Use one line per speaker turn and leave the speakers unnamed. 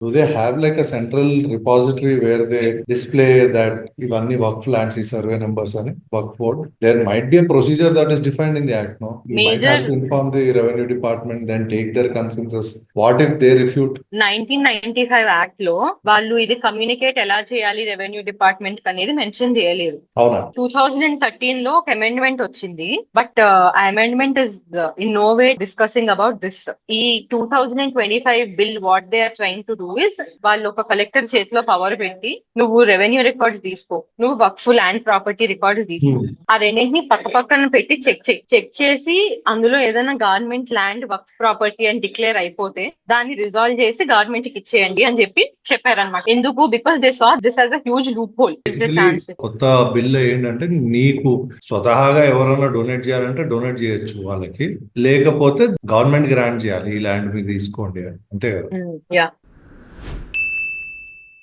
Do they have like a central repository where they display that ఇవన్నీ work plans ఈ survey numbers అని work Ford? There might be a procedure that is defined in the act, no? You might have
major
to inform the revenue department, then take their consensus. What if they refute?
1995 act లో వాళ్ళు ఇది communicate ఎలా చేయాలి revenue department అనేది mention చేయలేదు.
అవునా?
2013 లో ఒక అమెండ్మెంట్ వచ్చింది, బట్ ఆ amendment is in no way discussing about this. ఈ 2025 bill what they are trying to do is, వాళ్ళు ఒక కలెక్టర్ చేతిలో పవర్ పెట్టి నువ్వు రెవెన్యూ రికార్డ్స్ తీసుకో, నువ్వు వర్క్ఫుల్ ల్యాండ్ ప్రాపర్టీ రికార్డ్స్ తీసుకో, ఆ రెండింటిని పక్క పక్కన పెట్టి చెక్ చేసి అందులో ఏదైనా గవర్నమెంట్ ల్యాండ్ వర్క్ ప్రాపర్టీ అని డిక్లేర్ అయిపోతే దాన్ని రిజాల్వ్ చేసి గవర్నమెంట్ కి ఇచ్చేయండి అని చెప్పారనమాట. ఎందుకు? Because they saw this has a huge loop whole. Chance
కొత్త బిల్ ఏంటంటే నీకు స్వతహాగా ఎవరైనా డొనేట్ చేయాలంటే డొనేట్ చేయొచ్చు వాళ్ళకి, లేకపోతే గవర్నమెంట్ గ్రాంట్ చేయాలి ఈ ల్యాండ్ మీరు తీసుకోండి అని, అంతే కదా?
యా